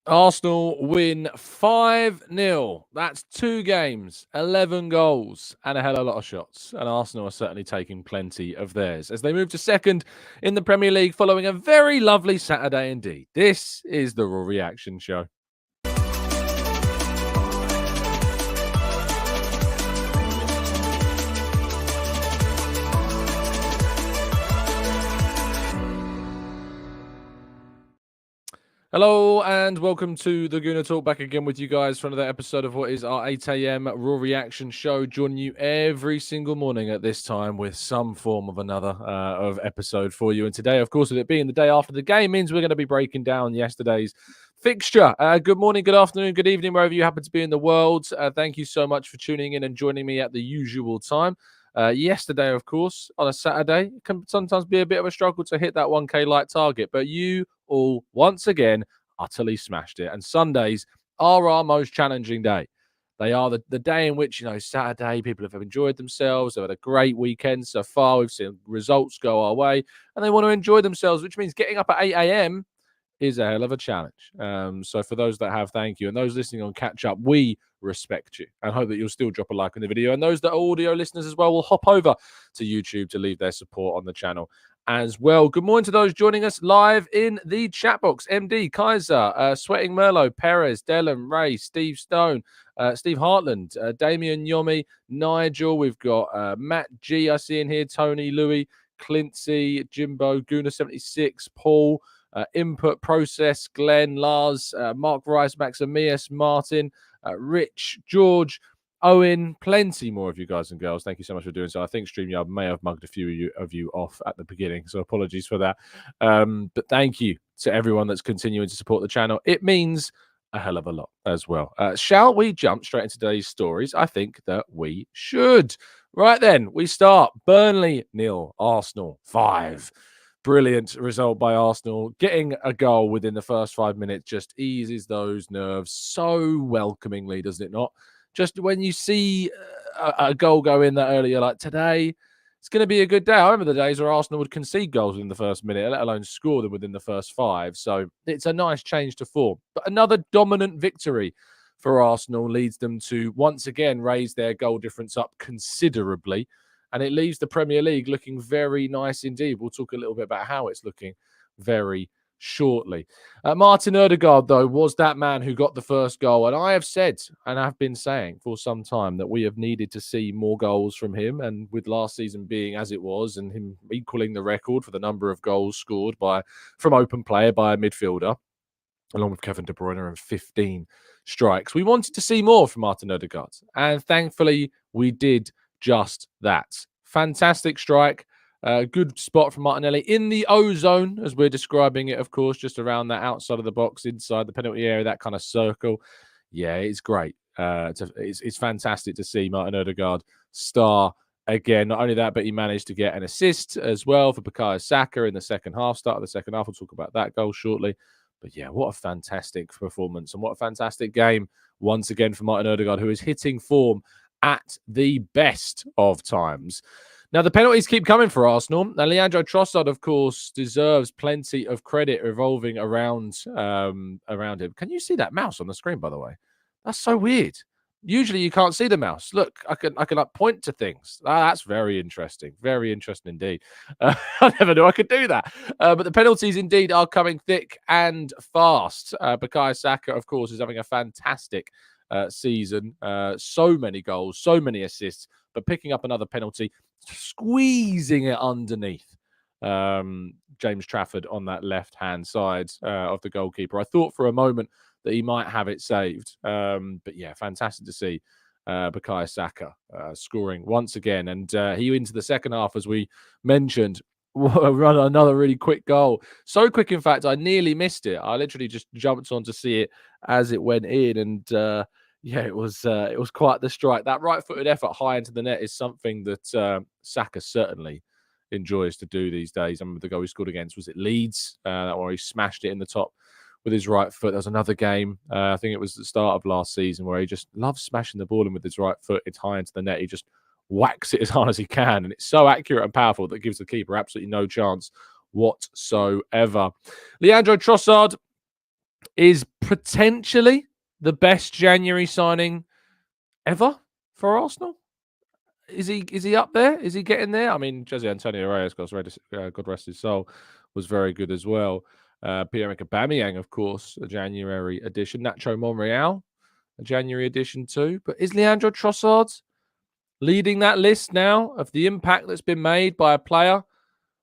Arsenal win 5-0. That's 2 games, 11 goals, and a hell of a lot of shots. And Arsenal are certainly taking plenty of theirs as they move to second in the Premier League following a very lovely Saturday indeed. This is the Raw Reaction Show. Hello and welcome to the Gooner Talk, back again with you guys for another episode of what is our 8 a.m. Raw Reaction Show. Joining you every single morning at this time with some form of another of episode for you. And today, of course, with it being the day after the game, means we're going to be breaking down yesterday's fixture. Good morning, good afternoon, good evening, wherever you happen to be in the world. Thank you so much for tuning in and joining me at the usual time. Yesterday, of course, on a Saturday, it can sometimes be a bit of a struggle to hit that 1K like target, but you all once again utterly smashed it. And Sundays are our most challenging day. They are the day in which, Saturday, people have enjoyed themselves. They've had a great weekend so far. We've seen results go our way, and they want to enjoy themselves, which means getting up at 8 a.m. is a hell of a challenge. So for those that have, thank you. And those listening on catch up, we respect you and hope that you'll still drop a like on the video. And those that are audio listeners as well will hop over to YouTube to leave their support on the channel as well. Good morning to those joining us live in the chat box. MD, Kaiser, Sweating Merlot, Perez, Dellen, Ray, Steve Stone, Steve Hartland, Damien Yomi, Nigel. We've got Matt G, I see in here, Tony, Louis, Clincy, Jimbo, Gooner 76, Paul, Input Process, Glenn, Lars, Mark Rice, Maximius, Martin, Rich, George, Owen, plenty more of you guys and girls. Thank you so much for doing so. I think StreamYard may have mugged a few of you off at the beginning, so apologies for that. But thank you to everyone that's continuing to support the channel. It means a hell of a lot as well. Shall we jump straight into today's stories? I think that we should. Right then, we start. Burnley 0, Arsenal 5. Brilliant result by Arsenal. Getting a goal within the first 5 minutes just eases those nerves so welcomingly, doesn't it not? Just when you see a goal go in that earlier, like today, it's going to be a good day. I remember the days where Arsenal would concede goals in the first minute, let alone score them within the first 5. So it's a nice change to form. But another dominant victory for Arsenal leads them to once again raise their goal difference up considerably. And it leaves the Premier League looking very nice indeed. We'll talk a little bit about how it's looking very shortly. Martin Odegaard, though, was that man who got the first goal. And I have said, and I've been saying for some time, that we have needed to see more goals from him. And with last season being as it was, and him equaling the record for the number of goals scored from open player by a midfielder, along with Kevin De Bruyne and 15 strikes, we wanted to see more from Martin Odegaard. And thankfully, we did just that. Fantastic strike. Good spot from Martinelli in the O-zone, as we're describing it, of course, just around that outside of the box, inside the penalty area, that kind of circle. Yeah, it's great. It's fantastic to see Martin Odegaard star again. Not only that, but he managed to get an assist as well for Bukayo Saka in the second half, start of the second half. We'll talk about that goal shortly. But yeah, what a fantastic performance and what a fantastic game once again for Martin Odegaard, who is hitting form at the best of times. Now, the penalties keep coming for Arsenal. And Leandro Trossard, of course, deserves plenty of credit revolving around him. Can you see that mouse on the screen, by the way? That's so weird. Usually you can't see the mouse. Look, I can like point to things. That's very interesting. Very interesting indeed. I never knew I could do that. But the penalties indeed are coming thick and fast. Bukayo Saka, of course, is having a fantastic season. So many goals, so many assists, but picking up another penalty, squeezing it underneath James Trafford on that left-hand side of the goalkeeper. I thought for a moment that he might have it saved. But yeah, fantastic to see Bukayo Saka scoring once again. And he into the second half, as we mentioned, run another really quick goal. So quick, in fact, I nearly missed it. I literally just jumped on to see it as it went in. And yeah, it was quite the strike. That right-footed effort high into the net is something that Saka certainly enjoys to do these days. I remember the goal he scored against, was it Leeds? That one he smashed it in the top with his right foot. There was another game, I think it was the start of last season, where he just loves smashing the ball in with his right foot. It's high into the net. He just whacks it as hard as he can. And it's so accurate and powerful that gives the keeper absolutely no chance whatsoever. Leandro Trossard, is potentially the best January signing ever for Arsenal. Is he up there? Is he getting there? I mean, Jose Antonio Reyes, God rest his soul, was very good as well. Pierre-Emerick Aubameyang, of course, a January edition. Nacho Monreal, a January edition too. But is Leandro Trossard leading that list now of the impact that's been made by a player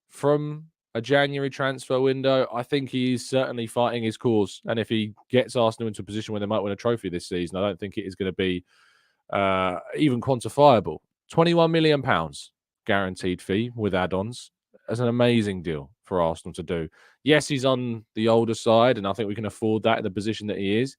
from a January transfer window? I think he's certainly fighting his cause. And if he gets Arsenal into a position where they might win a trophy this season, I don't think it is going to be even quantifiable. £21 million guaranteed fee with add-ons. That's an amazing deal for Arsenal to do. Yes, he's on the older side, and I think we can afford that in the position that he is.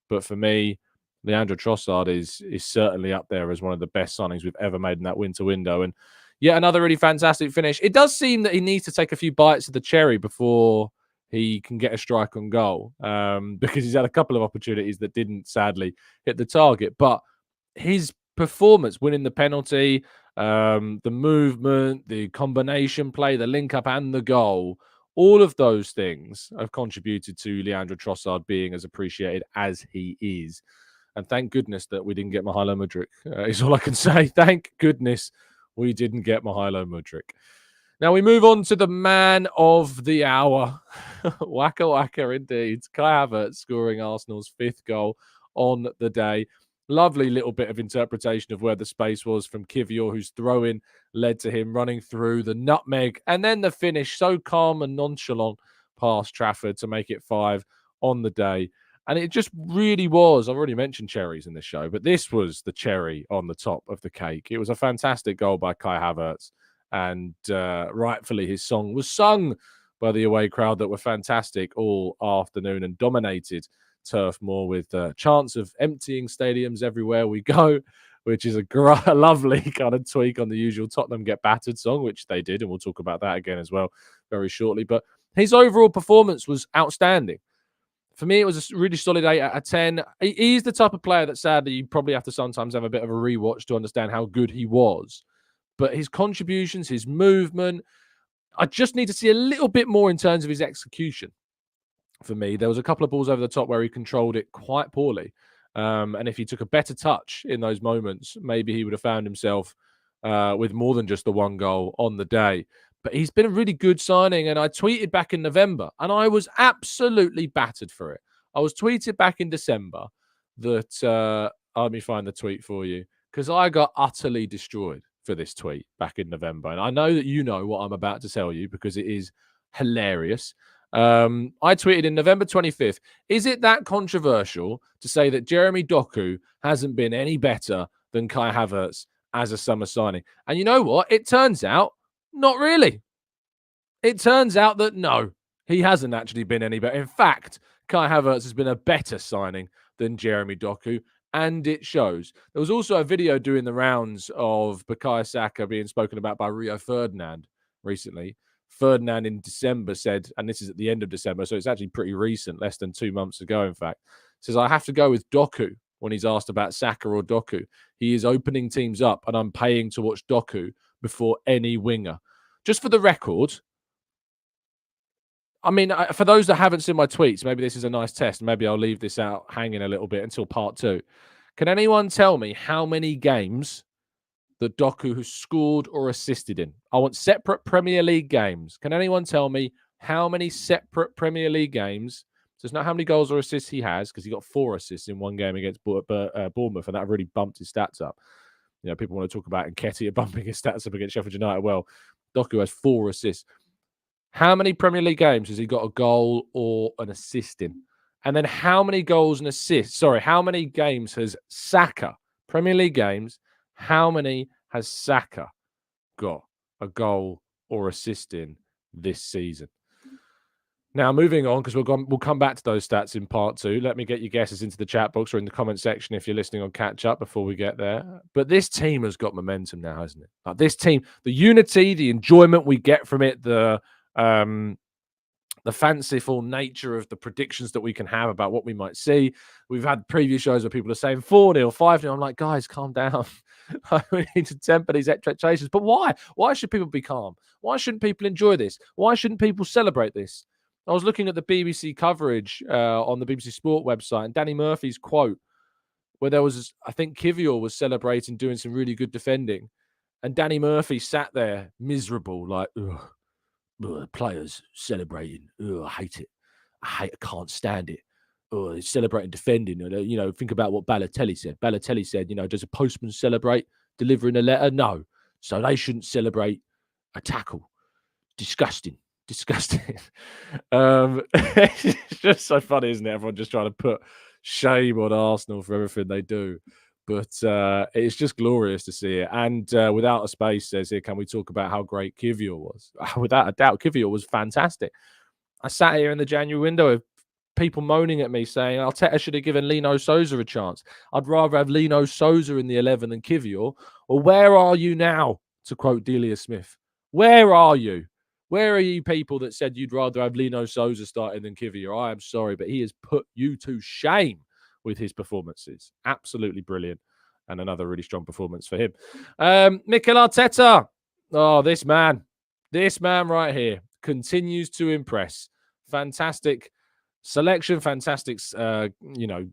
But for me, Leandro Trossard is certainly up there as one of the best signings we've ever made in that winter window. And yet another really fantastic finish. It does seem that he needs to take a few bites of the cherry before he can get a strike on goal, because he's had a couple of opportunities that didn't sadly hit the target. But his performance, winning the penalty, the movement, the combination play, the link up, and the goal, all of those things have contributed to Leandro Trossard being as appreciated as he is. And thank goodness that we didn't get Mihailo Mudryk, is all I can say. Thank goodness we didn't get Mihailo Mudryk. Now we move on to the man of the hour. Waka waka indeed. Kai Havertz scoring Arsenal's 5th goal on the day. Lovely little bit of interpretation of where the space was from Kiwior, whose throw-in led to him running through the nutmeg. And then the finish, so calm and nonchalant past Trafford to make it 5 on the day. And it just really was. I've already mentioned cherries in this show, but this was the cherry on the top of the cake. It was a fantastic goal by Kai Havertz. And rightfully, his song was sung by the away crowd that were fantastic all afternoon and dominated Turf Moor with a chance of emptying stadiums everywhere we go, which is a lovely kind of tweak on the usual Tottenham Get Battered song, which they did, and we'll talk about that again as well very shortly. But his overall performance was outstanding. For me, it was a really solid 8 out of 10. He's the type of player that sadly you probably have to sometimes have a bit of a rewatch to understand how good he was. But his contributions, his movement, I just need to see a little bit more in terms of his execution. For me, there was a couple of balls over the top where he controlled it quite poorly. And if he took a better touch in those moments, maybe he would have found himself with more than just the 1 goal on the day. But he's been a really good signing. And I tweeted back in November, and I was absolutely battered for it. I was tweeted back in December that, let me find the tweet for you, because I got utterly destroyed for this tweet back in November. And I know that you know what I'm about to tell you because it is hilarious. I tweeted in November 25th, is it that controversial to say that Jeremy Doku hasn't been any better than Kai Havertz as a summer signing? And you know what? It turns out, not really. It turns out that no, he hasn't actually been any better. In fact, Kai Havertz has been a better signing than Jeremy Doku, and it shows. There was also a video doing the rounds of Bukayo Saka being spoken about by Rio Ferdinand recently. Ferdinand in December said, and this is at the end of December, so it's actually pretty recent, less than 2 months ago, in fact, says, I have to go with Doku when he's asked about Saka or Doku. He is opening teams up, and I'm paying to watch Doku before any winger. Just for the record, I mean, for those that haven't seen my tweets, maybe this is a nice test. Maybe I'll leave this out hanging a little bit until part 2. Can anyone tell me how many games that Doku has scored or assisted in? I want separate Premier League games. Can anyone tell me how many separate Premier League games? So it's not how many goals or assists he has, because he got 4 assists in one game against Bournemouth, and that really bumped his stats up. You know, people want to talk about Nketiah bumping his stats up against Sheffield United. Well, Doku has 4 assists. How many Premier League games has he got a goal or an assist in? And then how many goals and assists? Sorry, how many games has Saka, Premier League games, how many has Saka got a goal or assist in this season? Now, moving on, because we'll come back to those stats in part 2. Let me get your guesses into the chat box or in the comment section if you're listening on catch up before we get there. But this team has got momentum now, hasn't it? Like this team, the unity, the enjoyment we get from it, the fanciful nature of the predictions that we can have about what we might see. We've had previous shows where people are saying 4-0, 5-0. I'm like, guys, calm down. We need to temper these expectations. But why? Why should people be calm? Why shouldn't people enjoy this? Why shouldn't people celebrate this? I was looking at the BBC coverage on the BBC Sport website, and Danny Murphy's quote, where there was, I think Kiwior was celebrating, doing some really good defending, and Danny Murphy sat there miserable, like, ugh, players celebrating. Ugh, I hate it. I can't stand it. Oh, they're celebrating defending. Think about what Balotelli said. Balotelli said, does a postman celebrate delivering a letter? No. So they shouldn't celebrate a tackle. Disgusting. Disgusting. It's just so funny, isn't it? Everyone just trying to put shame on Arsenal for everything they do. But it's just glorious to see it. And Without a Space says here, can we talk about how great Kiwior was? Without a doubt, Kiwior was fantastic. I sat here in the January window with people moaning at me saying Arteta should have given Lino Souza a chance. I'd rather have Lino Souza in the 11 than Kiwior. Well, where are you now? To quote Delia Smith. Where are you? Where are you people that said you'd rather have Lino Souza starting than Kiwior? I am sorry, but he has put you to shame with his performances. Absolutely brilliant. And another really strong performance for him. Mikel Arteta. Oh, this man right here continues to impress. Fantastic selection, fantastic,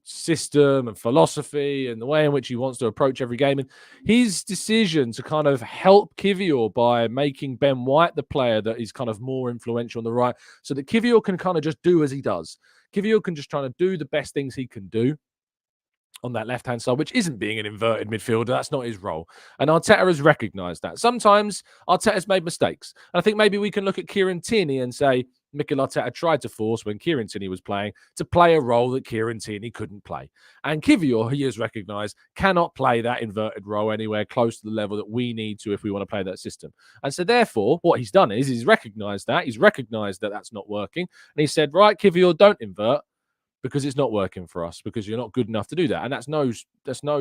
system and philosophy and the way in which he wants to approach every game. And his decision to kind of help Kiwior by making Ben White the player that is kind of more influential on the right, so that Kiwior can kind of just do as he does. Kiwior can just try to do the best things he can do on that left-hand side, which isn't being an inverted midfielder. That's not his role. And Arteta has recognised that. Sometimes Arteta's made mistakes. And I think maybe we can look at Kieran Tierney and say Mikel Arteta tried to force, when Kieran Tierney was playing, to play a role that Kieran Tierney couldn't play. And Kiwior, he has recognised, cannot play that inverted role anywhere close to the level that we need to if we want to play that system. And so therefore, what he's done is he's recognised that. He's recognised that that's not working. And he said, right, Kiwior, don't invert, because it's not working for us, because you're not good enough to do that. And that's no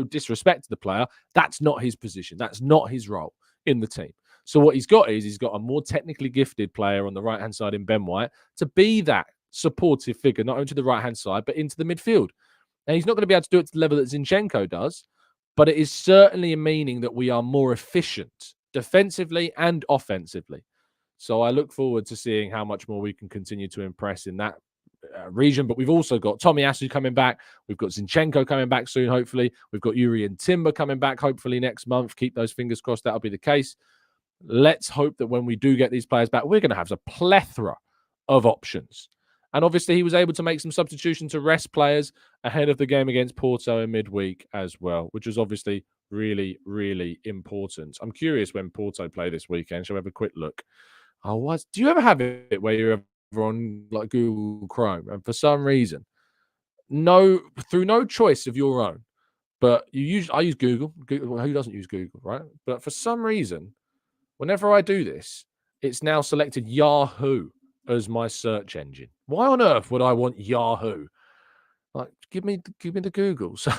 disrespect to the player. That's not his position. That's not his role in the team. So what he's got is he's got a more technically gifted player on the right-hand side in Ben White to be that supportive figure, not only to the right-hand side, but into the midfield. And he's not going to be able to do it to the level that Zinchenko does, but it is certainly a meaning that we are more efficient defensively and offensively. So I look forward to seeing how much more we can continue to impress in that region. But we've also got Tomiyasu coming back. We've got Zinchenko coming back soon, hopefully. We've got Yuri and Timber coming back, hopefully, next month. Keep those fingers crossed that'll be the case. Let's hope that when we do get these players back, we're going to have a plethora of options. And obviously, he was able to make some substitution to rest players ahead of the game against Porto in midweek as well, which was obviously really, really important. I'm curious when Porto play this weekend. Shall we have a quick look? Do you ever have it where you're on like Google Chrome, and for some reason, through no choice of your own, but I use Google. Who doesn't use Google, right? But for some reason, whenever I do this, it's now selected Yahoo as my search engine. Why on earth would I want Yahoo? Like, give me the Google. So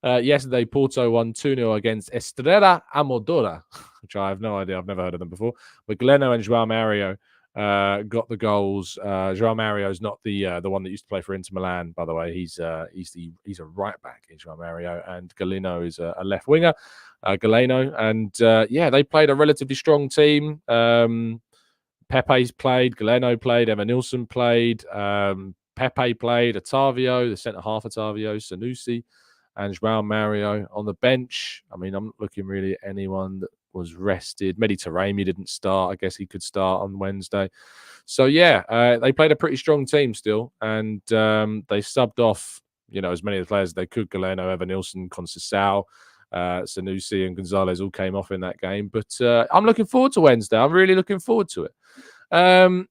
yesterday, Porto won 2-0 against Estrela Amadora, which I have no idea. I've never heard of them before. But Galeno and João Mario got the goals. João Mario is not the one that used to play for Inter Milan, by the way. He's a right back in João Mario, and Galeno is a left winger. Galeno, and they played a relatively strong team. Pepe's played, Galeno played, Emma Nilsson played, Pepe played, Otavio, the centre half Otavio, Sanusi, and João Mario on the bench. I mean, I'm not looking really at anyone that was rested. Mehdi Taremi didn't start. I guess he could start on Wednesday. So, they played a pretty strong team still, and they subbed off, as many of the players as they could. Galeno, Evan Nilsson, Conceição, Sanusi and Gonzalez all came off in that game. But I'm looking forward to Wednesday. I'm really looking forward to it. I'm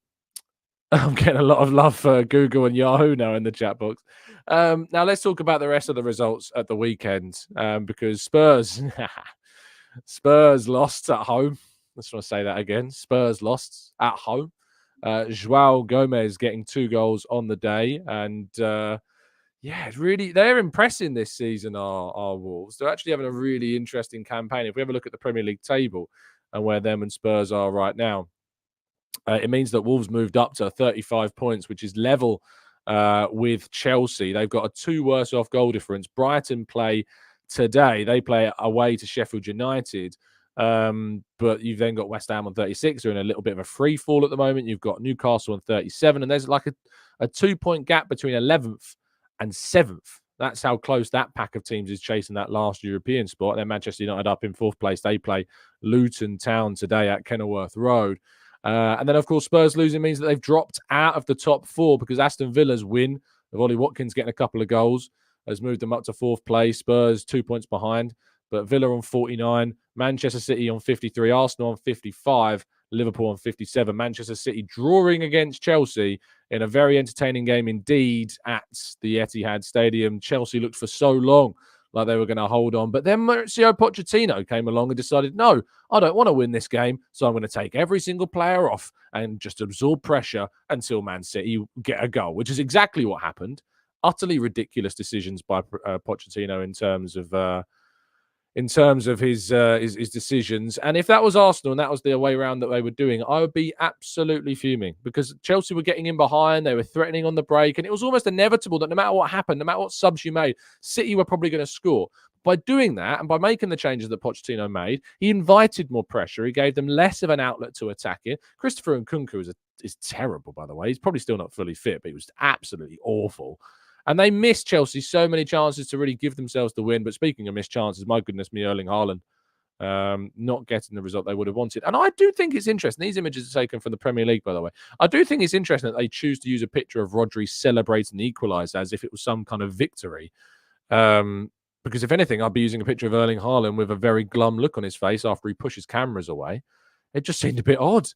getting a lot of love for Google and Yahoo now in the chat box. Now let's talk about the rest of the results at the weekend, because Spurs lost at home. Let's want to say that again. Spurs lost at home. João Gomez getting 2 goals on the day, and really, they're impressing this season, our Wolves. They're actually having a really interesting campaign. If we have a look at the Premier League table and where them and Spurs are right now, it means that Wolves moved up to 35 points, which is level with Chelsea. They've got a 2 worse off goal difference. Brighton play today. They play away to Sheffield United. But you've then got West Ham on 36, who are in a little bit of a free fall at the moment. You've got Newcastle on 37, and there's like a 2-point gap between 11th and 7th. That's how close that pack of teams is chasing that last European spot. And then Manchester United up in 4th place. They play Luton Town today at Kenilworth Road. And then, of course, Spurs losing means that they've dropped out of the top 4 because Aston Villa's win of Ollie Watkins getting a couple of goals has moved them up to 4th place. Spurs 2 points behind, but Villa on 49, Manchester City on 53, Arsenal on 55, Liverpool on 57. Manchester City drawing against Chelsea in a very entertaining game indeed at the Etihad Stadium. Chelsea looked for so long like they were going to hold on. But then Mauricio Pochettino came along and decided, no, I don't want to win this game, so I'm going to take every single player off and just absorb pressure until Man City get a goal, which is exactly what happened. Utterly ridiculous decisions by Pochettino in terms of his decisions. And if that was Arsenal and that was the way around that they were doing, I would be absolutely fuming because Chelsea were getting in behind. They were threatening on the break. And it was almost inevitable that no matter what happened, no matter what subs you made, City were probably going to score. By doing that and by making the changes that Pochettino made, he invited more pressure. He gave them less of an outlet to attack it. Christopher Nkunku is terrible, by the way. He's probably still not fully fit, but he was absolutely awful. And they missed Chelsea so many chances to really give themselves the win. But speaking of missed chances, my goodness me, Erling Haaland not getting the result they would have wanted. And I do think it's interesting. These images are taken from the Premier League, by the way. I do think it's interesting that they choose to use a picture of Rodri celebrating the equaliser as if it was some kind of victory. Because if anything, I'd be using a picture of Erling Haaland with a very glum look on his face after he pushes cameras away. It just seemed a bit odd.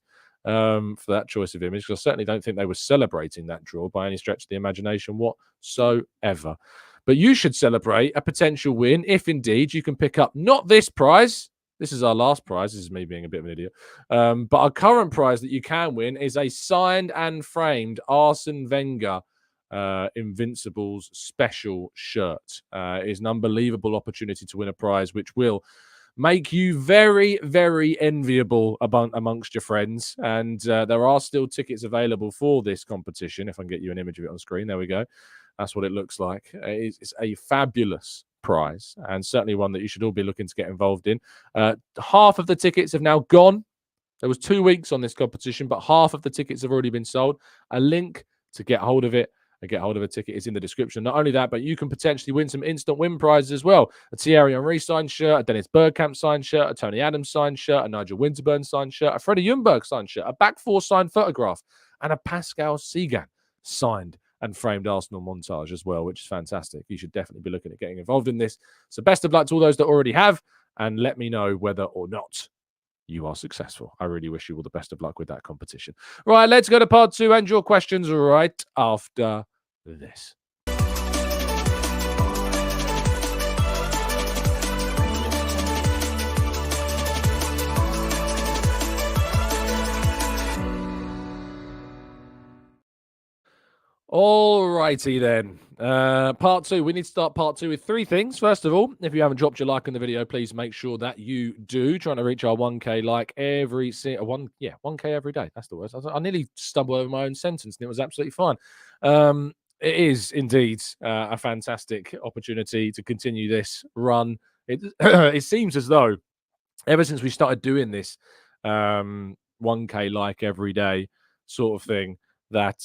For that choice of image, because I certainly don't think they were celebrating that draw by any stretch of the imagination whatsoever. But you should celebrate a potential win if indeed you can pick up not this prize. This is our last prize. This is me being a bit of an idiot. But our current prize that you can win is a signed and framed Arsene Wenger Invincibles special shirt. It is an unbelievable opportunity to win a prize, which will make you very, very enviable amongst your friends. And there are still tickets available for this competition. If I can get you an image of it on screen. There we go. That's what it looks like. It's a fabulous prize and certainly one that you should all be looking to get involved in. Half of the tickets have now gone. There was 2 weeks on this competition, but half of the tickets have already been sold. A link to get hold of it and get hold of a ticket is in the description. Not only that, but you can potentially win some instant win prizes as well. A Thierry Henry signed shirt, a Dennis Bergkamp signed shirt, a Tony Adams signed shirt, a Nigel Winterburn signed shirt, a Freddie Ljungberg signed shirt, a back four signed photograph, and a Pascal Sigan signed and framed Arsenal montage as well, which is fantastic. You should definitely be looking at getting involved in this. So best of luck to all those that already have, and let me know whether or not you are successful. I really wish you all the best of luck with that competition. Right, let's go to part 2 and your questions right after this. All righty then. Part 2. We need to start part 2 with 3 things. First of all, if you haven't dropped your like on the video, please make sure that you do. Trying to reach our 1K like every 1K every day. That's the worst. I nearly stumbled over my own sentence and it was absolutely fine. It is indeed a fantastic opportunity to continue this run. It seems as though ever since we started doing this 1K like every day sort of thing, that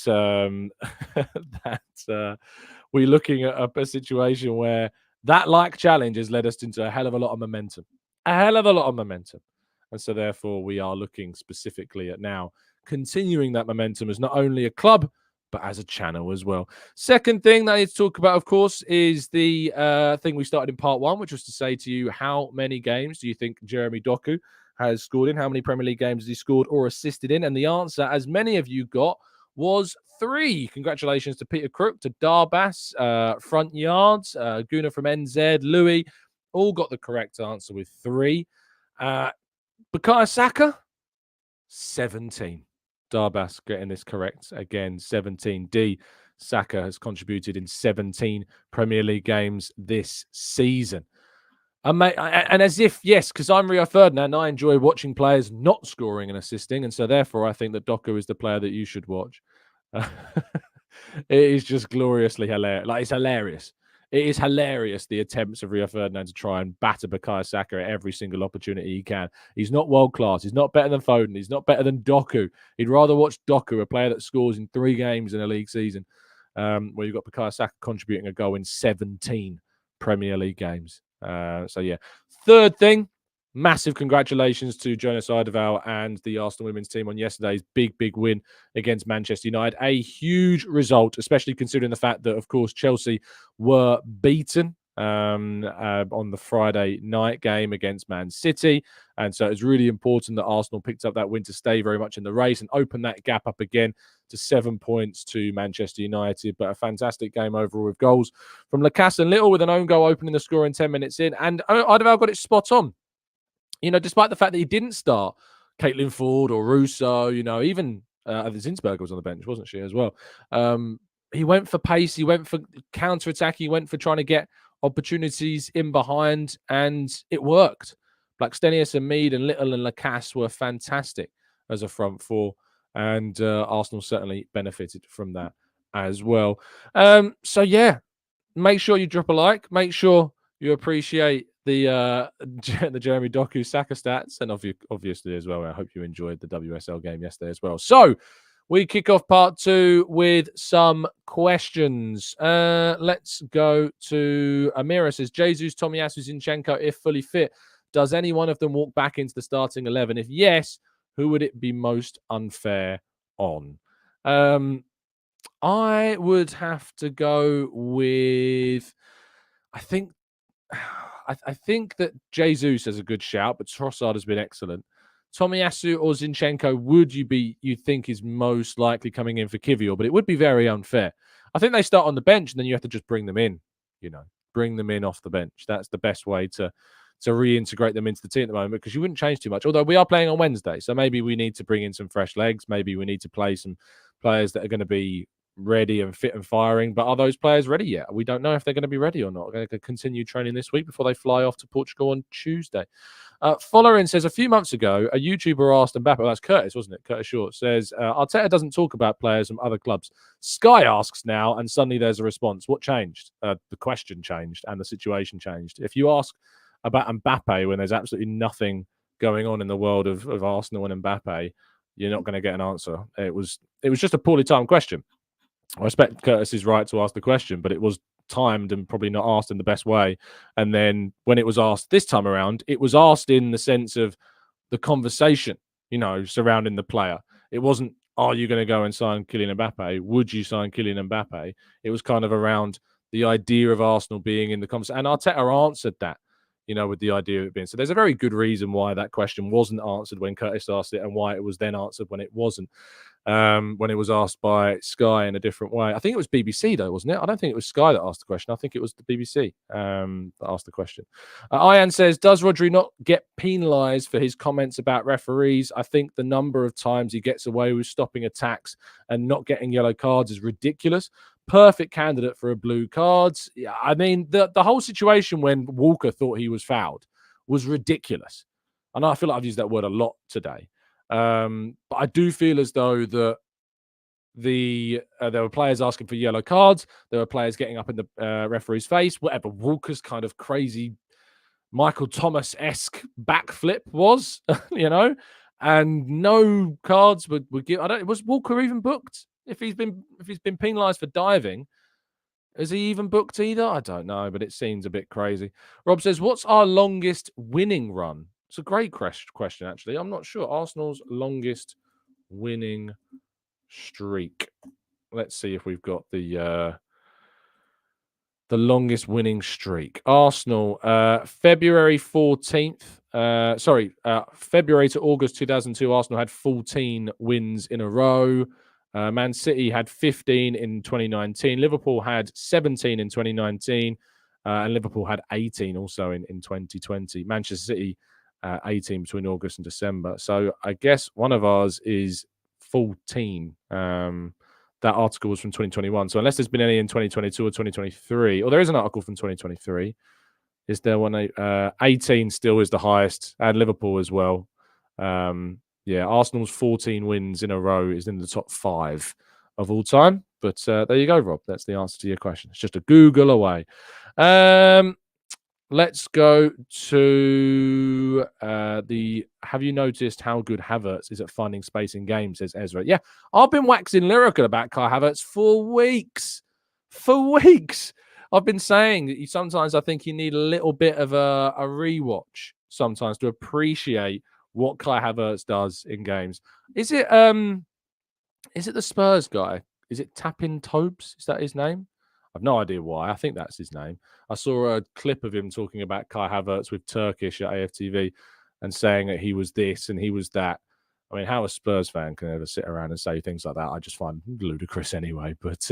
we're looking at a situation where that like challenge has led us into a hell of a lot of momentum. And so therefore we are looking specifically at now continuing that momentum as not only a club, but as a channel as well. Second thing that I need to talk about, of course, is the thing we started in part 1, which was to say to you, how many games do you think Jeremy Doku has scored in? How many Premier League games has he scored or assisted in? And the answer, as many of you got, was 3. Congratulations to Peter Crook, to Darbas, Front Yards, Gooner from NZ, Louis, all got the correct answer with 3. Bukayo Saka, 17. Darbas getting this correct again, 17. D. Saka has contributed in 17 Premier League games this season. And as if, yes, because I'm Rio Ferdinand, I enjoy watching players not scoring and assisting. And so therefore, I think that Doku is the player that you should watch. It is just gloriously hilarious. Like, it's hilarious. It is hilarious, the attempts of Rio Ferdinand to try and batter Bukayo Saka at every single opportunity he can. He's not world class. He's not better than Foden. He's not better than Doku. He'd rather watch Doku, a player that scores in 3 games in a league season, where you've got Bukayo Saka contributing a goal in 17 Premier League games. So, yeah. Third thing, massive congratulations to Jonas Eidevall and the Arsenal women's team on yesterday's big win against Manchester United. A huge result, especially considering the fact that, of course, Chelsea were beaten on the Friday night game against Man City. And so it's really important that Arsenal picked up that win to stay very much in the race and open that gap up again to 7 points to Manchester United. But a fantastic game overall with goals from Lacasse and Little with an own goal opening the score in 10 minutes in. And Eidevall got it spot on. Despite the fact that he didn't start Caitlin Ford or Russo, even Zinsberger was on the bench, wasn't she, as well? He went for pace. He went for counter-attack. He went for trying to get opportunities in behind, and it worked. Blackstenius and Mead and Little and Lacasse were fantastic as a front four, and Arsenal certainly benefited from that as well. So, yeah, make sure you drop a like. Make sure you appreciate the Jeremy Doku Saka stats, and obviously as well, I hope you enjoyed the WSL game yesterday as well. So we kick off part 2 with some questions. Let's go to Amira. Says Jesus, Tomiyasu, Zinchenko, if fully fit, does any one of them walk back into the starting 11? If yes, who would it be most unfair on? I would have to go with, I think that Jesus has a good shout, but Trossard has been excellent. Tomiyasu or Zinchenko would you think is most likely coming in for Kiwior, but it would be very unfair. I think they start on the bench and then you have to just bring them in, bring them in off the bench. That's the best way to reintegrate them into the team at the moment, because you wouldn't change too much. Although we are playing on Wednesday, so maybe we need to bring in some fresh legs. Maybe we need to play some players that are going to be ready and fit and firing. But are those players ready yet? We don't know if they're going to be ready or not. We're going to continue training this week before they fly off to Portugal on Tuesday. Following says, a few months ago, a YouTuber asked Mbappe, that's Curtis, wasn't it? Curtis Short says, Arteta doesn't talk about players from other clubs. Sky asks now, and suddenly there's a response. What changed? The question changed and the situation changed. If you ask about Mbappe when there's absolutely nothing going on in the world of Arsenal and Mbappe, you're not going to get an answer. It was just a poorly timed question. I respect Curtis's right to ask the question, but it was timed and probably not asked in the best way. And then when it was asked this time around, it was asked in the sense of the conversation, surrounding the player. It wasn't, are you going to go and sign Kylian Mbappe? Would you sign Kylian Mbappe? It was kind of around the idea of Arsenal being in the conversation. And Arteta answered that, with the idea of it being. So there's a very good reason why that question wasn't answered when Curtis asked it and why it was then answered when it wasn't. When it was asked by Sky in a different way. I think it was BBC, though, wasn't it? I don't think it was Sky that asked the question. I think it was the BBC that asked the question. Ian says, does Rodri not get penalised for his comments about referees? I think the number of times he gets away with stopping attacks and not getting yellow cards is ridiculous. Perfect candidate for a blue card. Yeah, I mean, the whole situation when Walker thought he was fouled was ridiculous. And I feel like I've used that word a lot today. But I do feel as though that there were players asking for yellow cards. There were players getting up in the referee's face. Whatever Walker's kind of crazy Michael Thomas-esque backflip was, and no cards would give. Was Walker even booked? If he's been penalised for diving, is he even booked either? I don't know, but it seems a bit crazy. Rob says, what's our longest winning run? It's a great question, actually. I'm not sure. Arsenal's longest winning streak. Let's see if we've got the longest winning streak. Arsenal, February 14th. February to August 2002, Arsenal had 14 wins in a row. Man City had 15 in 2019. Liverpool had 17 in 2019. And Liverpool had 18 also in 2020. Manchester City 18 between August and December. So I guess one of ours is 14. That article was from 2021. So unless there's been any in 2022 or 2023, or there is an article from 2023, is there one? 18 still is the highest, and Liverpool as well. Arsenal's 14 wins in a row is in the top 5 of all time. But there you go, Rob. That's the answer to your question. It's just a Google away. Let's go to have you noticed how good Havertz is at finding space in games, says Ezra. Yeah, I've been waxing lyrical about Kai Havertz for weeks. I've been saying that sometimes I think you need a little bit of a rewatch sometimes to appreciate what Kai Havertz does in games. Is it the Spurs guy? Is it Tapin Tobes? Is that his name? I've no idea why. I think that's his name. I saw a clip of him talking about Kai Havertz with Turkish at AFTV and saying that he was this and he was that. I mean, how a Spurs fan can ever sit around and say things like that, I just find ludicrous anyway. But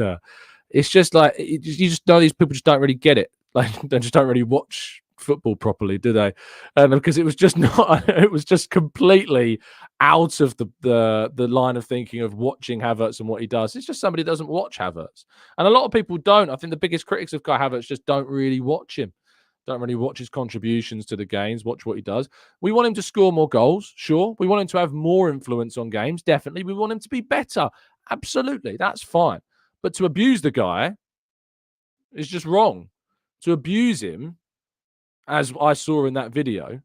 it's just like, you just know these people just don't really get it. Like, they just don't really watch football properly, do they? Because it was just not, it was just completely out of the line of thinking of watching Havertz and what he does. It's just somebody who doesn't watch Havertz. And a lot of people don't. I think the biggest critics of Kai Havertz just don't really watch him. Don't really watch his contributions to the games, watch what he does. We want him to score more goals, sure. We want him to have more influence on games, definitely. We want him to be better, absolutely. That's fine. But to abuse the guy is just wrong. To abuse him, as I saw in that video,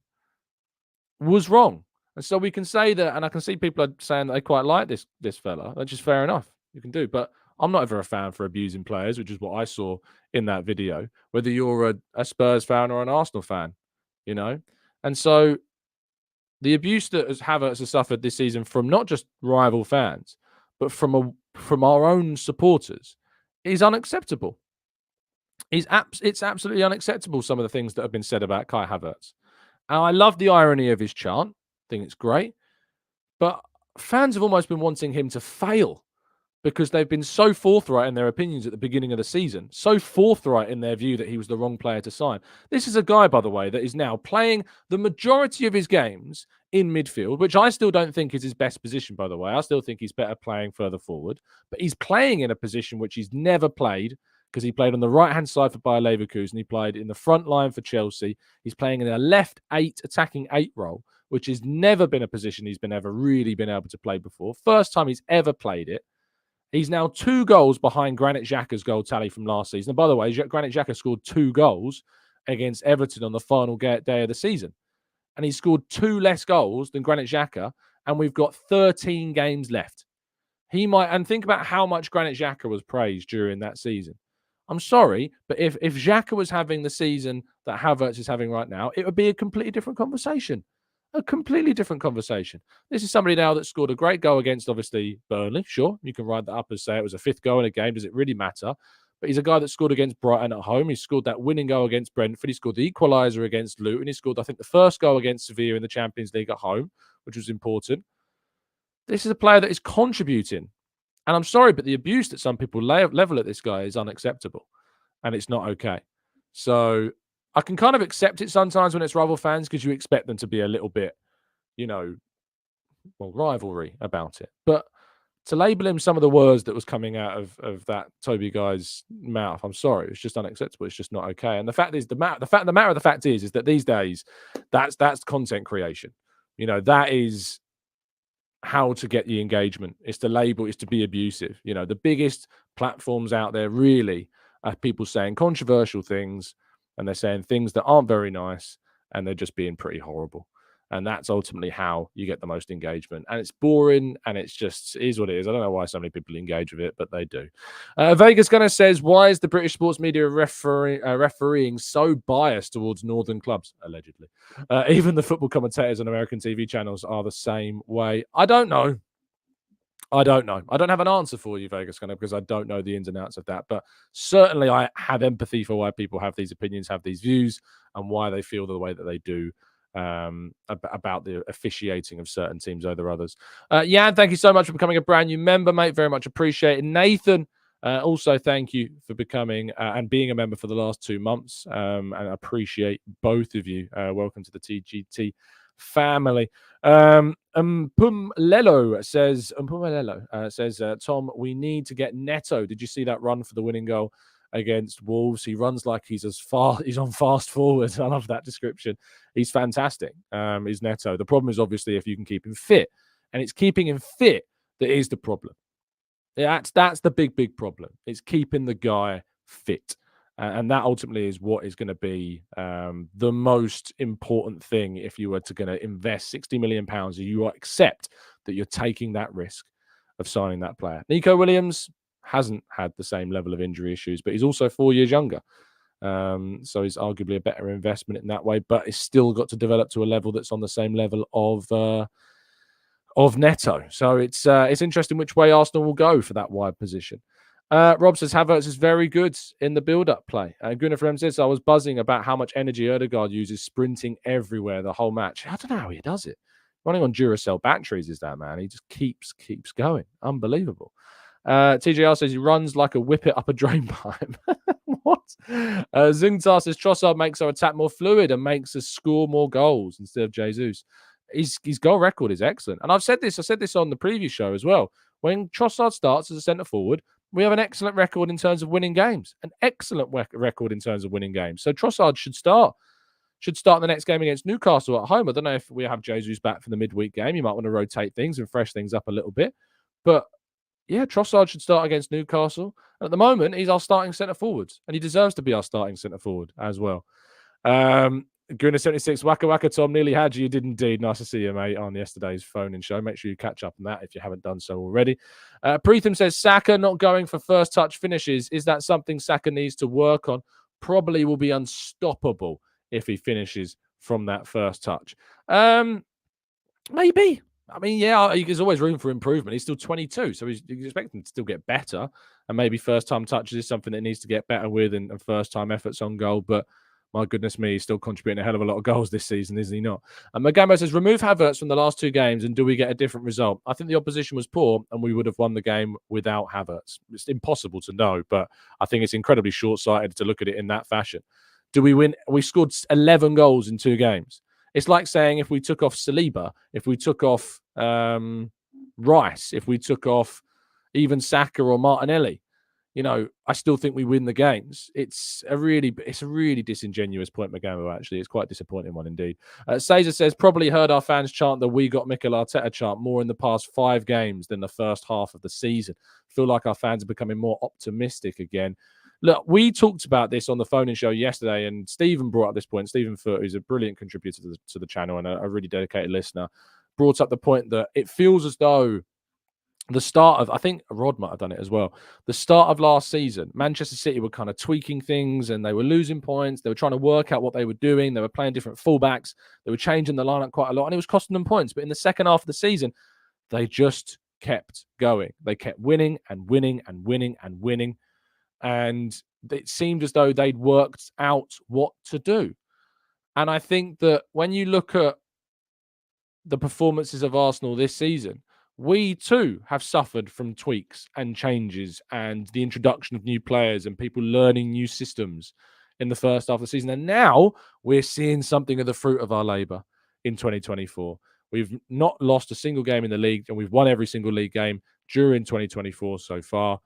was wrong. And so we can say that, and I can see people are saying that they quite like this fella. That's just fair enough. You can do. But I'm not ever a fan for abusing players, which is what I saw in that video, whether you're a Spurs fan or an Arsenal fan, you know? And so the abuse that Havertz has suffered this season from not just rival fans, but from our own supporters is unacceptable. It's absolutely unacceptable, some of the things that have been said about Kai Havertz. And I love the irony of his chant. I think it's great. But fans have almost been wanting him to fail because they've been so forthright in their opinions at the beginning of the season, so forthright in their view that he was the wrong player to sign. This is a guy, by the way, that is now playing the majority of his games in midfield, which I still don't think is his best position, by the way. I still think he's better playing further forward. But he's playing in a position which he's never played, because he played on the right-hand side for Bayer Leverkusen. He played in the front line for Chelsea. He's playing in a left attacking eight role, which has never been a position he's ever really been able to play before. First time he's ever played it. He's now 2 goals behind Granit Xhaka's goal tally from last season. And by the way, Granit Xhaka scored 2 goals against Everton on the final day of the season. And he scored 2 less goals than Granit Xhaka, and we've got 13 games left. He might, and think about how much Granit Xhaka was praised during that season. I'm sorry, but if Xhaka was having the season that Havertz is having right now, it would be a completely different conversation. A completely different conversation. This is somebody now that scored a great goal against, obviously, Burnley. Sure, you can write that up and say it was a 5th goal in a game. Does it really matter? But he's a guy that scored against Brighton at home. He scored that winning goal against Brentford. He scored the equaliser against Luton. He scored, I think, the first goal against Sevilla in the Champions League at home, which was important. This is a player that is contributing. And I'm sorry, but the abuse that some people level at this guy is unacceptable. And it's not okay. So I can kind of accept it sometimes when it's rival fans because you expect them to be a little bit, rivalry about it. But to label him some of the words that was coming out of that Toby guy's mouth, I'm sorry, it's just unacceptable. It's just not okay. And the fact is, the matter of the fact is that these days, that's content creation. That is how to get the engagement. It's to label, it's to be abusive. The biggest platforms out there really are people saying controversial things, and they're saying things that aren't very nice, and they're just being pretty horrible. And that's ultimately how you get the most engagement. And it's boring, and it is what it is. I don't know why so many people engage with it, but they do. Vegas Gunner says, why is the British sports media refereeing so biased towards northern clubs, allegedly? Even the football commentators on American TV channels are the same way. I don't know. I don't have an answer for you, Vegas Gunner, because I don't know the ins and outs of that. But certainly I have empathy for why people have these opinions, have these views, and why they feel the way that they do about the officiating of certain teams over others. Jan, thank you so much for becoming a brand new member, mate. Very much appreciated. Nathan, also thank you for becoming and being a member for the last 2 months. And I appreciate both of you. Welcome to the TGT family. Umpumlelo says, Tom, we need to get Neto. Did you see that run for the winning goal against Wolves? He runs like he's on fast forward. I love that description. He's fantastic. He's Neto. The problem is obviously if you can keep him fit, and it's keeping him fit that is the problem. Yeah, that's the big problem. It's keeping the guy fit. And that ultimately is what is going to be the most important thing if you were to going to invest £60 million. You accept that you're taking that risk of signing that player. Nico Williams hasn't had the same level of injury issues, but he's also 4 years younger. So he's arguably a better investment in that way, but it's still got to develop to a level that's on the same level of Neto. So it's interesting which way Arsenal will go for that wide position. Rob says Havertz is very good in the build-up play. Gooner from M says, I was buzzing about how much energy Odegaard uses sprinting everywhere the whole match. I don't know how he does it. Running on Duracell batteries is that, man. He just keeps going. Unbelievable. TJR says he runs like a whippet up a drain pipe. What? Zungtar says Trossard makes our attack more fluid and makes us score more goals instead of Jesus. His goal record is excellent. And I said this on the previous show as well. When Trossard starts as a centre forward, we have an excellent record in terms of winning games. An excellent record in terms of winning games. So Trossard should start the next game against Newcastle at home. I don't know if we have Jesus back for the midweek game. You might want to rotate things and fresh things up a little bit. But yeah, Trossard should start against Newcastle. And at the moment, he's our starting centre forward, and he deserves to be our starting centre forward as well. Gooner76, Waka Waka Tom, nearly had you. You did indeed. Nice to see you, mate, on yesterday's phone-in show. Make sure you catch up on that if you haven't done so already. Preetham says, Saka not going for first touch finishes. Is that something Saka needs to work on? Probably will be unstoppable if he finishes from that first touch. Maybe. I mean, yeah, there's always room for improvement. He's still 22, so you expect him to still get better. And maybe first-time touches is something that he needs to get better with and first-time efforts on goal. But my goodness me, he's still contributing a hell of a lot of goals this season, isn't he not? And Magambo says, remove Havertz from the last 2 games and do we get a different result? I think the opposition was poor and we would have won the game without Havertz. It's impossible to know, but I think it's incredibly short-sighted to look at it in that fashion. Do we win? We scored 11 goals in 2 games. It's like saying if we took off Saliba, if we took off Rice, if we took off even Saka or Martinelli, I still think we win the games. It's a really disingenuous point, Magambo, actually. It's quite a disappointing one indeed. Caesar says, probably heard our fans chant the We Got Mikel Arteta chant more in the past 5 games than the first half of the season. Feel like our fans are becoming more optimistic again. Look, we talked about this on the phone-in show yesterday, and Stephen brought up this point. Stephen Foote, who's a brilliant contributor to the channel and a really dedicated listener, brought up the point that it feels as though the start of, I think Rod might have done it as well, the start of last season, Manchester City were kind of tweaking things and they were losing points. They were trying to work out what they were doing. They were playing different fullbacks. They were changing the lineup quite a lot, and it was costing them points. But in the second half of the season, they just kept going. They kept winning and winning and winning and winning. And it seemed as though they'd worked out what to do. And I think that when you look at the performances of Arsenal this season, we too have suffered from tweaks and changes and the introduction of new players and people learning new systems in the first half of the season. And now we're seeing something of the fruit of our labour in 2024. We've not lost a single game in the league, and we've won every single league game during 2024 so far.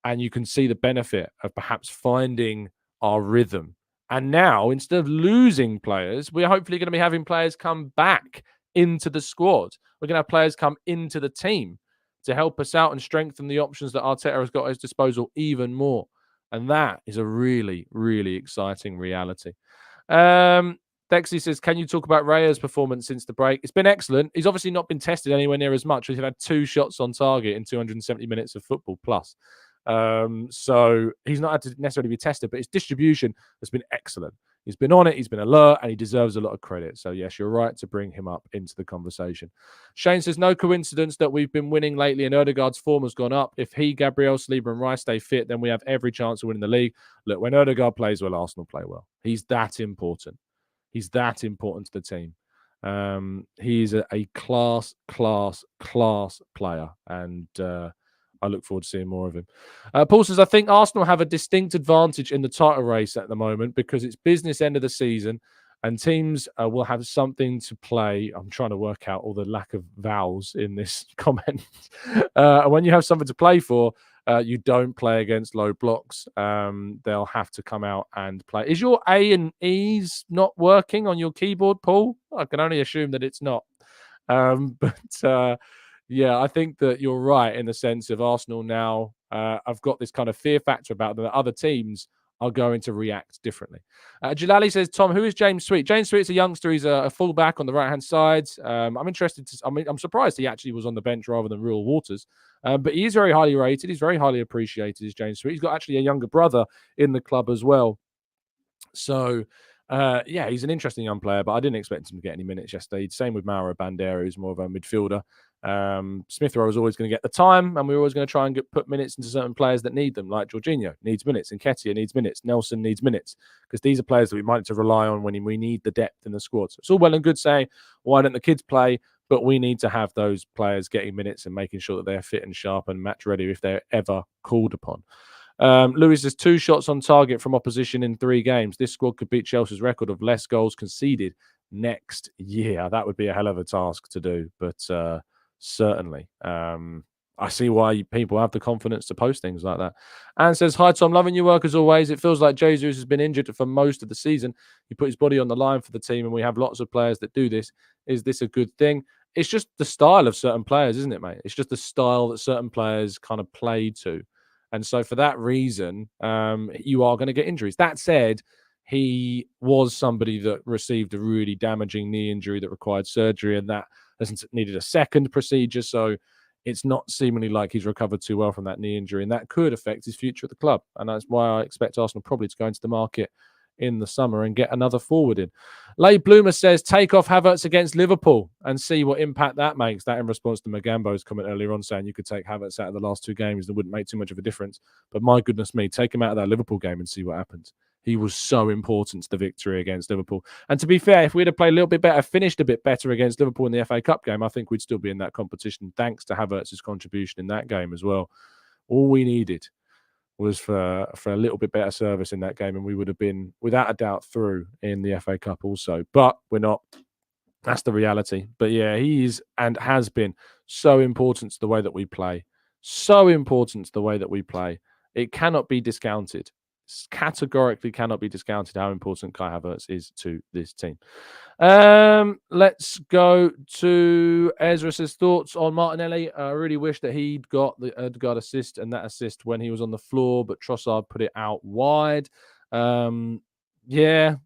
And you can see the benefit of perhaps finding our rhythm. And now, instead of losing players, we're hopefully going to be having players come back into the squad. We're going to have players come into the team to help us out and strengthen the options that Arteta has got at his disposal even more. And that is a really, really exciting reality. Dexy says, can you talk about Raya's performance since the break? It's been excellent. He's obviously not been tested anywhere near as much. We've had 2 shots on target in 270 minutes of football plus. So he's not had to necessarily be tested, but his distribution has been excellent. He's been on it, he's been alert, and he deserves a lot of credit. So yes, you're right to bring him up into the conversation. Shane says, no coincidence that we've been winning lately and Odegaard's form has gone up. If he, Gabriel, Saliba and Rice stay fit, then we have every chance of winning the league. Look, when Odegaard plays well, Arsenal play well. He's that important. He's that important to the team. He's a class player, and I look forward to seeing more of him. Paul says, I think Arsenal have a distinct advantage in the title race at the moment because it's business end of the season and teams will have something to play. I'm trying to work out all the lack of vowels in this comment. When you have something to play for, you don't play against low blocks. They'll have to come out and play. Is your A and E's not working on your keyboard, Paul? I can only assume that it's not. Yeah, I think that you're right in the sense of Arsenal now. I've got this kind of fear factor about them that other teams are going to react differently. Jalali says, Tom, who is James Sweet? James Sweet's a youngster. He's a fullback on the right hand side. I'm interested to. I mean, I'm surprised he actually was on the bench rather than Real Waters. But he is very highly rated. He's very highly appreciated. Is James Sweet? He's got actually a younger brother in the club as well. So, yeah, he's an interesting young player, but I didn't expect him to get any minutes yesterday. Same with Mauro Bandera, who's more of a midfielder. Smith Rowe was always going to get the time, and we were always going to try and put minutes into certain players that need them, like Jorginho needs minutes, Nketiah needs minutes, Nelson needs minutes, because these are players that we might need to rely on when we need the depth in the squad. So it's all well and good saying, why don't the kids play? But we need to have those players getting minutes and making sure that they're fit and sharp and match ready if they're ever called upon. Lewis has 2 shots on target from opposition in 3 games. This squad could beat Chelsea's record of less goals conceded next year. That would be a hell of a task to do, but certainly. I see why people have the confidence to post things like that. Anne says, hi, Tom. Loving your work as always. It feels like Jesus has been injured for most of the season. He put his body on the line for the team, and we have lots of players that do this. Is this a good thing? It's just the style of certain players, isn't it, mate? It's just the style that certain players kind of play to. And so for that reason, you are going to get injuries. That said, he was somebody that received a really damaging knee injury that required surgery, and that has needed a second procedure. So it's not seemingly like he's recovered too well from that knee injury, and that could affect his future at the club. And that's why I expect Arsenal probably to go into the market in the summer and get another forward in. Lay Bloomer says, take off Havertz against Liverpool and see what impact that makes. That in response to Magambo's comment earlier on saying you could take Havertz out of the last 2 games. That wouldn't make too much of a difference. But my goodness me, take him out of that Liverpool game and see what happens. He was so important to the victory against Liverpool. And to be fair, if we'd have played a little bit better, finished a bit better against Liverpool in the FA Cup game, I think we'd still be in that competition thanks to Havertz's contribution in that game as well. All we needed was for a little bit better service in that game, and we would have been, without a doubt, through in the FA Cup also. But we're not. That's the reality. But yeah, he is and has been so important to the way that we play. So important to the way that we play. It cannot be discounted. Categorically cannot be discounted how important Kai Havertz is to this team. Let's go to Ezra's thoughts on Martinelli. I really wish that he'd got the Odegaard assist and that assist when he was on the floor, but Trossard put it out wide. Yeah,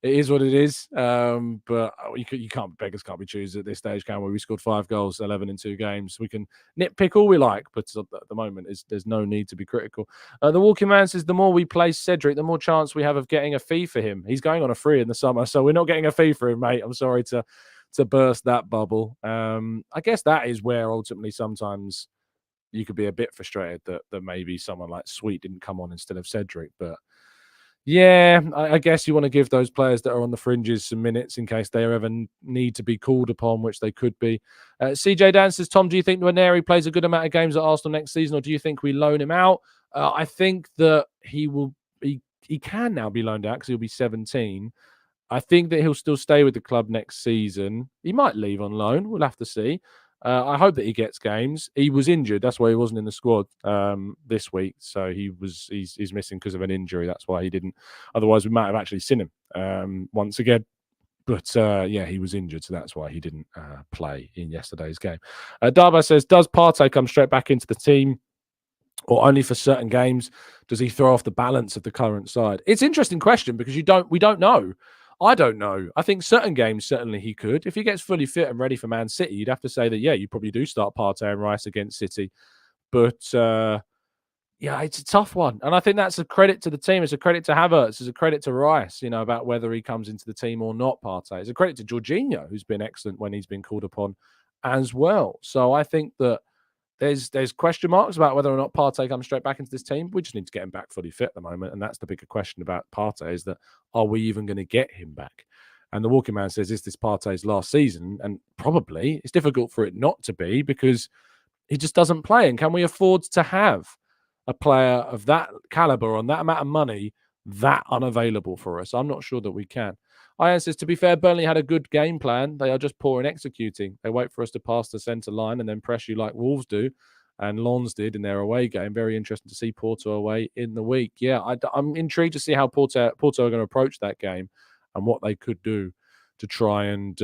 it is what it is. But you can't, beggars can't be choosers at this stage, can we? We scored 5 goals, 11 in 2 games. We can nitpick all we like, but at the moment, there's no need to be critical. The Walking Man says the more we play Cedric, the more chance we have of getting a fee for him. He's going on a free in the summer, so we're not getting a fee for him, mate. I'm sorry to burst that bubble. I guess that is where ultimately sometimes you could be a bit frustrated that maybe someone like Sweet didn't come on instead of Cedric, but yeah, I guess you want to give those players that are on the fringes some minutes in case they ever need to be called upon, which they could be. CJ Dan says, Tom, do you think Nwaneri plays a good amount of games at Arsenal next season, or do you think we loan him out? I think that he can now be loaned out because he'll be 17. I think that he'll still stay with the club next season. He might leave on loan. We'll have to see. I hope that he gets games. He was injured. That's why he wasn't in the squad this week. So he's missing because of an injury. That's why he didn't. Otherwise, we might have actually seen him once again. But yeah, he was injured. So that's why he didn't play in yesterday's game. Darba says, does Partey come straight back into the team or only for certain games? Does he throw off the balance of the current side? It's an interesting question because we don't know. I don't know. I think certain games, certainly he could. If he gets fully fit and ready for Man City, you'd have to say that, yeah, you probably do start Partey and Rice against City. But, yeah, it's a tough one. And I think that's a credit to the team. It's a credit to Havertz. It's a credit to Rice, about whether he comes into the team or not, Partey. It's a credit to Jorginho, who's been excellent when he's been called upon as well. So I think that there's question marks about whether or not Partey comes straight back into this team. We just need to get him back fully fit at the moment. And that's the bigger question about Partey is that, are we even going to get him back? And the Walking Man says, is this Partey's last season? And probably it's difficult for it not to be because he just doesn't play. And can we afford to have a player of that caliber on that amount of money that unavailable for us? I'm not sure that we can. Ian says, to be fair, Burnley had a good game plan. They are just poor in executing. They wait for us to pass the centre line and then press you like Wolves do, and Lons did in their away game. Very interesting to see Porto away in the week. Yeah, I'm intrigued to see how Porto are going to approach that game and what they could do to try and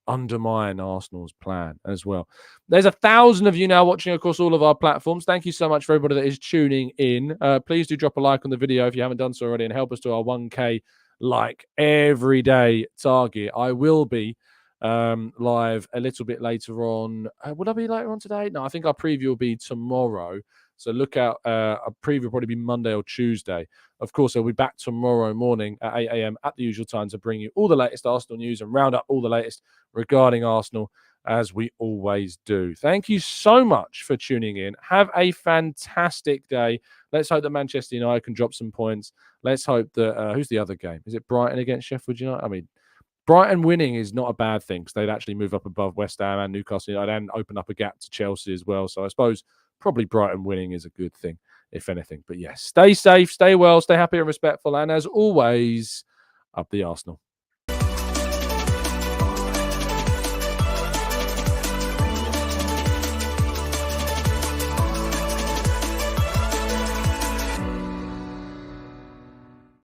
undermine Arsenal's plan as well. There's 1,000 of you now watching across all of our platforms. Thank you so much for everybody that is tuning in. Please do drop a like on the video if you haven't done so already and help us to our 1K like every day target. I will be live a little bit later on. Will I be later on today? No, I think our preview will be tomorrow. So look out. A preview will probably be Monday or Tuesday. Of course, I'll be back tomorrow morning at 8 a.m. at the usual time to bring you all the latest Arsenal news and round up all the latest regarding Arsenal, as we always do. Thank you so much for tuning in. Have a fantastic day. Let's hope that Manchester United can drop some points. Let's hope that, who's the other game? Is it Brighton against Sheffield United? I mean, Brighton winning is not a bad thing because they'd actually move up above West Ham and Newcastle United and open up a gap to Chelsea as well. So I suppose probably Brighton winning is a good thing, if anything. But yes, stay safe, stay well, stay happy and respectful. And as always, up the Arsenal.